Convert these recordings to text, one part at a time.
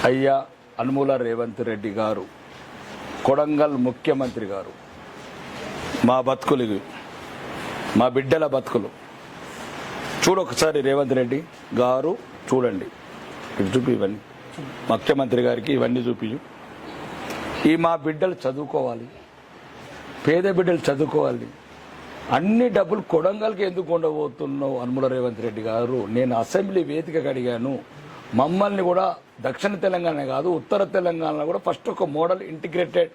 అయ్యా అనుమూల రేవంత్ రెడ్డి గారు, కొడంగల్ ముఖ్యమంత్రి గారు, మా బతుకులు ఇవి, మా బిడ్డల బతుకులు. చూడొకసారి రేవంత్ రెడ్డి గారు చూడండి, ఇటు చూపి, ఇవన్నీ ముఖ్యమంత్రి గారికి ఇవన్నీ చూపించు. ఈ మా బిడ్డలు చదువుకోవాలి, పేద బిడ్డలు చదువుకోవాలి. అన్ని డబ్బులు కొడంగల్కి ఎందుకు ఉండబోతున్నావు అనుమూల రేవంత్ రెడ్డి గారు? నేను అసెంబ్లీ వేదికగా అడిగాను, మమ్మల్ని కూడా దక్షిణ తెలంగాణ కాదు ఉత్తర తెలంగాణలో కూడా ఫస్ట్ ఒక model integrated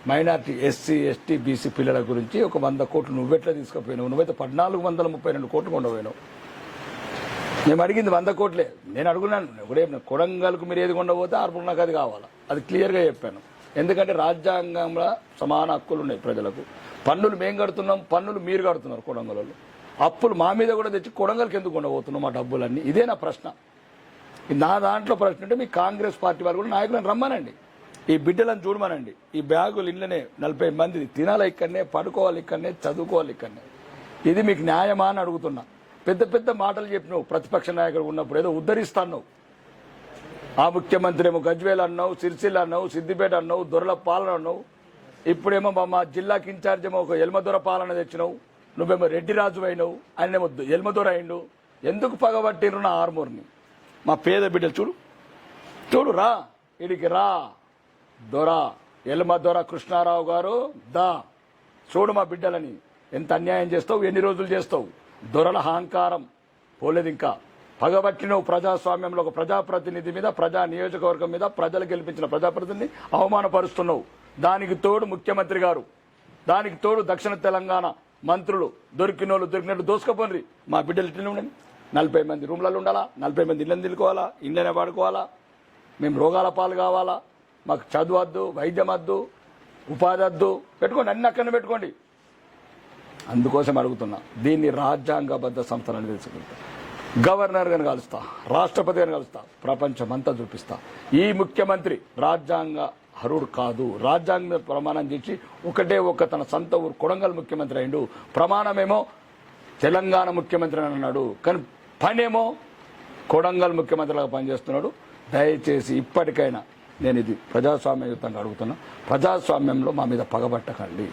minority SC ST BC పిల్లల గురించి ఒక 100 కోట్లు నువ్వెట్లా తీసుకుపోయినావు? నువ్వైతే 1432 కోట్లు కొండపోయినావు. మేము అడిగింది 100 కోట్లే. నేను అడుగున్నాను ఒకటే, కొడంగల్కు మీరు ఏది కొండపోతే ఆర్పు నాకు అది కావాలా, అది క్లియర్గా చెప్పాను. ఎందుకంటే రాజ్యాంగంలో సమాన హక్కులు ఉన్నాయి ప్రజలకు. పన్నులు మేము కడుతున్నాం, పన్నులు మీరు కడుతున్నారు కొడంగల్లో. అప్పులు మా మీద కూడా తెచ్చి కొడంగల్కి ఎందుకు ఉండబోతున్నాం మా డబ్బులన్నీ? ఇదే నా ప్రశ్న. నా దాంట్లో ప్రశ్న అంటే మీ కాంగ్రెస్ పార్టీ వాళ్ళు కూడా నాయకులను రమ్మనండి, ఈ బిడ్డలను చూడమనండి. ఈ బ్యాగులు ఇళ్ళనే 40 మంది తినాలి ఇక్కడనే, పడుకోవాలి ఇక్కడనే, చదువుకోవాలి ఇక్కడనే. ఇది మీకు న్యాయమా అని అడుగుతున్నా. పెద్ద పెద్ద మాటలు చెప్పినావు ప్రతిపక్ష నాయకుడు ఉన్నప్పుడు, ఏదో ఉద్ధరిస్తాను. ఆ ముఖ్యమంత్రి ఏమో గజ్వేల్ అన్నావు, సిరిసిల్ల అన్నావు, సిద్దిపేట అన్నావు, దొరల పాలన అన్నావు. ఇప్పుడేమో మా జిల్లాకి ఇన్ఛార్జ్ ఏమో ఒక ఎల్మదొర పాలన తెచ్చినావు. నువ్వేమో రెడ్డి రాజు అయినావు, ఆయనేమో ఎల్మదొర అయిండు. ఎందుకు పగబట్టిరు నా ఆర్మూర్ని? మా పేద బిడ్డలు చూడు, చూడు, రా ఇడికి రా. దొర ఎల్మదొర కృష్ణారావు గారు దా, చూడు మా బిడ్డలని ఎంత అన్యాయం చేస్తావు, ఎన్ని రోజులు చేస్తావు. దొరల అహంకారం పోలేదు ఇంకా. పగబట్టినవు ప్రజాస్వామ్యంలో ఒక ప్రజాప్రతినిధి మీద, ప్రజా నియోజకవర్గం మీద, ప్రజలు గెలిపించిన ప్రజాప్రతినిధిని అవమానపరుస్తున్నావు. దానికి తోడు ముఖ్యమంత్రి గారు, దానికి తోడు దక్షిణ తెలంగాణ మంత్రులు దొరికినోళ్ళు దొరికినట్టు దోసుకపోండి. మా బిడ్డలు ఇట్లనే ఉండండి. 40 మంది రూమ్లలో ఉండాలా, 40 మంది ఇళ్ళని తినుకోవాలా, ఇంట్లోనే వాడుకోవాలా, మేము రోగాల పాలు కావాలా, మాకు చదువు వద్దు, వైద్యం వద్దు, ఉపాధి వద్దు. పెట్టుకోండి, అన్ని అక్కడనే పెట్టుకోండి. అందుకోసం అడుగుతున్నా, దీన్ని రాజ్యాంగబద్ధ సంస్థలను తెలుసుకుంటా. గవర్నర్ గారిని కలుస్తా, రాష్ట్రపతి గారిని కలుస్తా, ప్రపంచమంతా చూపిస్తా. ఈ ముఖ్యమంత్రి రాజ్యాంగ హరుడు కాదు. రాజ్యాంగ ప్రమాణం చేసి ఒకటే తన సొంత ఊరు కొడంగల్ ముఖ్యమంత్రి అయిండు. ప్రమాణమేమో తెలంగాణ ముఖ్యమంత్రి అని అన్నాడు, కానీ పనేమో కొడంగల్ ముఖ్యమంత్రిలాగా పనిచేస్తున్నాడు. దయచేసి ఇప్పటికైనా నేను ఇది ప్రజాస్వామ్యయుతంగా అడుగుతున్నా, ప్రజాస్వామ్యంలో మా మీద పగబట్టకండి.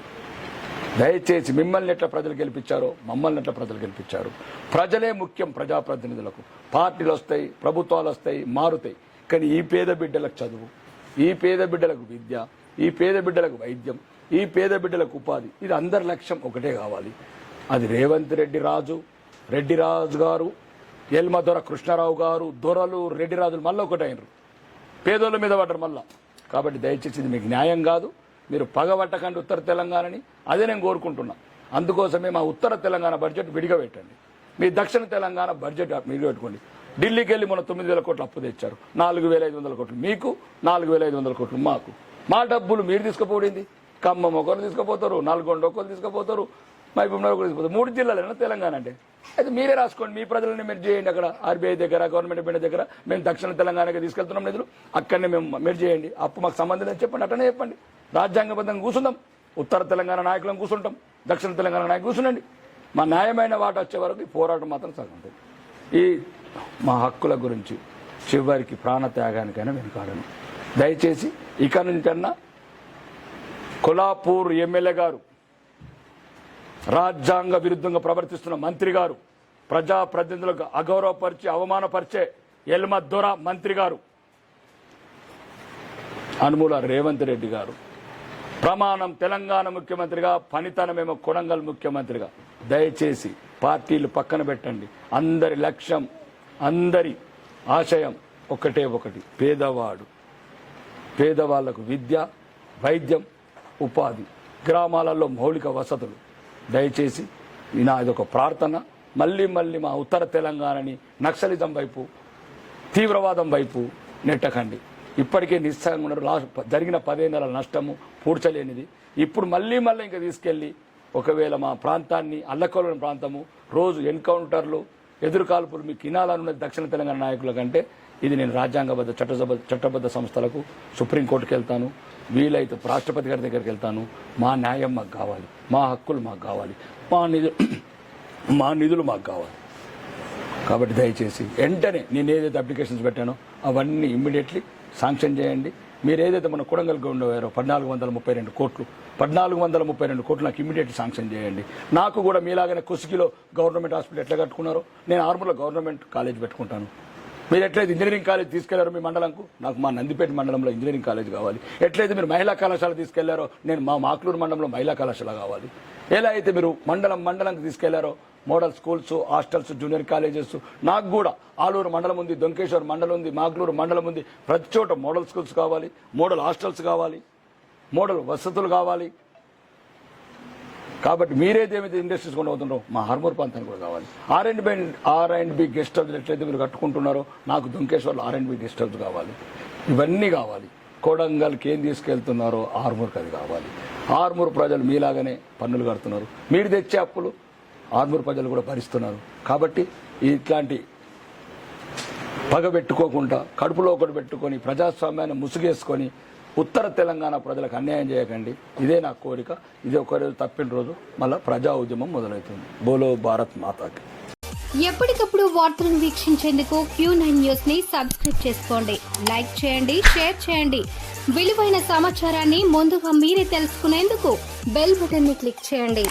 దయచేసి మిమ్మల్ని ఎట్లా ప్రజలు గెలిపించారో మమ్మల్ని ఎట్లా ప్రజలు గెలిపించారు. ప్రజలే ముఖ్యం ప్రజాప్రతినిధులకు. పార్టీలు వస్తాయి, ప్రభుత్వాలు వస్తాయి, మారుతాయి, కానీ ఈ పేద బిడ్డలకు చదువు, ఈ పేద బిడ్డలకు విద్య, ఈ పేద బిడ్డలకు వైద్యం, ఈ పేద బిడ్డలకు ఉపాధి, ఇది అందరి లక్ష్యం ఒకటే కావాలి. అది రేవంత్ రెడ్డి రాజు గారు, ఎల్మదొర కృష్ణారావు గారు, దొరలు, రెడ్డి రాజులు మళ్ళీ ఒకటైనరు, పేదోళ్ళ మీద పడ్డరు మళ్ళా. కాబట్టి దయచేసి ఇది మీకు న్యాయం కాదు. మీరు పగబట్టకండి ఉత్తర తెలంగాణని, అదే నేను కోరుకుంటున్నా. అందుకోసమే మా ఉత్తర తెలంగాణ బడ్జెట్ విడిగా పెట్టండి, మీ దక్షిణ తెలంగాణ బడ్జెట్ విడిగా పెట్టుకోండి. ఢిల్లీకి వెళ్ళి మన 9,000 కోట్లు అప్పు తెచ్చారు, 4,500 కోట్లు మీకు, 4,500 కోట్లు మాకు. మా డబ్బులు మీరు తీసుకుపోయింది. ఖమ్మం ఒకరు తీసుకుపోతారు, నల్గొండ ఒకరు తీసుకుపోతారు, మహబూబ్నగర్ ఒకరు తీసుకుపోతారు. 3 జిల్లాలైనా తెలంగాణ అంటే. అయితే మీరే రాసుకోండి, మీ ప్రజలని మీరు చేయండి. అక్కడ ఆర్బీఐ దగ్గర, గవర్నమెంట్ బిడ్డ దగ్గర మేము దక్షిణ తెలంగాణకి తీసుకెళ్తున్నాం నిధులు, అక్కడనే మీరు చేయండి. అప్పు మాకు సంబంధం లేదు చెప్పండి, అట్టనే చెప్పండి. రాజ్యాంగబద్ధంగా కూర్చుందాం, ఉత్తర తెలంగాణ నాయకులను కూర్చుంటాం, దక్షిణ తెలంగాణ నాయకులు కూర్చుండండి. మా న్యాయమైన వాట వచ్చే వరకు ఈ పోరాటం మాత్రం సాగుతుంది. ఈ మా హక్కుల గురించి చివరికి ప్రాణత్యాగానికైనా వెనుకాడను. దయచేసి ఇక నుంచన్నా కొల్లాపూర్ ఎమ్మెల్యే గారు, రాజ్యాంగ విరుద్ధంగా ప్రవర్తిస్తున్న మంత్రి గారు, ప్రజాప్రతినిధులకు అగౌరవపరిచి అవమానపరిచే ఎల్మదొర మంత్రి గారు, అనుమూల రేవంత్ రెడ్డి గారు, ప్రమాణం తెలంగాణ ముఖ్యమంత్రిగా, పనితనమేమో కొడంగల్ ముఖ్యమంత్రిగా. దయచేసి పార్టీలు పక్కన పెట్టండి. అందరి లక్ష్యం, అందరి ఆశయం ఒకటే, పేదవాడు. పేదవాళ్లకు విద్య, వైద్యం, ఉపాధి, గ్రామాలలో మౌలిక వసతులు. దయచేసి ఇదొక ప్రార్థన. మళ్ళీ మా ఉత్తర తెలంగాణని నక్సలిజం వైపు, తీవ్రవాదం వైపు నెట్టకండి. ఇప్పటికే నిస్సంగా ఉన్నారు. జరిగిన 15 నెలల నష్టము పూడ్చలేనిది. ఇప్పుడు మళ్ళీ ఇంకా తీసుకెళ్లి ఒకవేళ మా ప్రాంతాన్ని అల్లకల్లోని ప్రాంతము రోజు ఎన్కౌంటర్లు, ఎదురుకాల్పులు మీకు వినాలనున్నది దక్షిణ తెలంగాణ నాయకుల కంటే. ఇది నేను రాజ్యాంగబద్ధ చట్టబద్ధ సంస్థలకు, సుప్రీంకోర్టుకు వెళ్తాను, వీలైతే రాష్ట్రపతి గారి దగ్గరికి వెళ్తాను. మా న్యాయం మాకు కావాలి, మా హక్కులు మాకు కావాలి, మా నిధులు మాకు కావాలి. కాబట్టి దయచేసి వెంటనే నేను ఏదైతే అప్లికేషన్స్ పెట్టానో అవన్నీ ఇమ్మీడియట్లీ శాంక్షన్ చేయండి. మీరు ఏదైతే మన కొడంగల్కి ఉండేవారో 1432 కోట్లు 1432 కోట్లు నాకు ఇమ్మీడియట్ శాంక్షన్ చేయండి. నాకు కూడా మీలాగానే కుసికిలో గవర్నమెంట్ హాస్పిటల్ ఎట్లా కట్టుకున్నారో నేను ఆర్మూర్లో గవర్నమెంట్ కాలేజ్ పెట్టుకుంటాను. మీరు ఎట్లయితే ఇంజనీరింగ్ కాలేజ్ తీసుకెళ్లారో మీ మండలంకు, నాకు మా నందిపేట మండలంలో ఇంజనీరింగ్ కాలేజ్ కావాలి. ఎట్లయితే మీరు మహిళా కళాశాల తీసుకెళ్లారో నేను మా మాక్లూరు మండలంలో మహిళా కళాశాల కావాలి. ఎలా అయితే మీరు మండలంకి తీసుకెళ్లారో model schools, hostels, junior colleges, నాకు కూడా ఆలూరు మండలం ఉంది, దొంకేశ్వర్ మండలం ఉంది, మాగ్లూరు మండలం ఉంది. ప్రతి చోట మోడల్ స్కూల్స్ కావాలి, మోడల్ హాస్టల్స్ కావాలి, మోడల్ వసతులు కావాలి. కాబట్టి మీరేదేమైతే ఇండస్ట్రీస్ కొని అవుతుండో మా ఆర్మూర్ ప్రాంతానికి కూడా కావాలి. R&B గెస్ట్ హౌస్ ఎట్లయితే మీరు కట్టుకుంటున్నారో నాకు దొంకేశ్వర్లో R&B గెస్ట్ హౌస్ కావాలి. ఇవన్నీ కావాలి. కొడంగల్కి ఏం తీసుకెళ్తున్నారో ఆర్మూర్కి అది కావాలి. ఆర్మూర్ ప్రజలు మీలాగానే పన్నులు కడుతున్నారు. మీరు తెచ్చే అప్పులు ఆర్మూర్ ప్రజలు కూడా భరిస్తున్నారు. కాబట్టి ఇట్లాంటి పగ పెట్టుకోకుండా కడుపులో ఒకటి పెట్టుకొని ప్రజాస్వామ్యాన్ని ముసుగేసుకొని ఉత్తర తెలంగాణ ప్రజలకు అన్యాయం చేయకండి. ఇదే నా కోరిక. ఇది ఒక రోజు తప్పిన రోజు మళ్ళీ ప్రజా ఉద్యమం మొదలవుతుంది. బోలో భారత్ మాతాకి. ఎప్పటికప్పుడు వార్తలను వీక్షించేందుకు Q9 న్యూస్ ని సబ్స్క్రైబ్ చేసుకోండి, లైక్ చేయండి, షేర్ చేయండి. విలువైన సమాచారాన్ని ముందుగా మీరే తెలుసుకునేందుకు బెల్ బటన్ ని క్లిక్ చేయండి.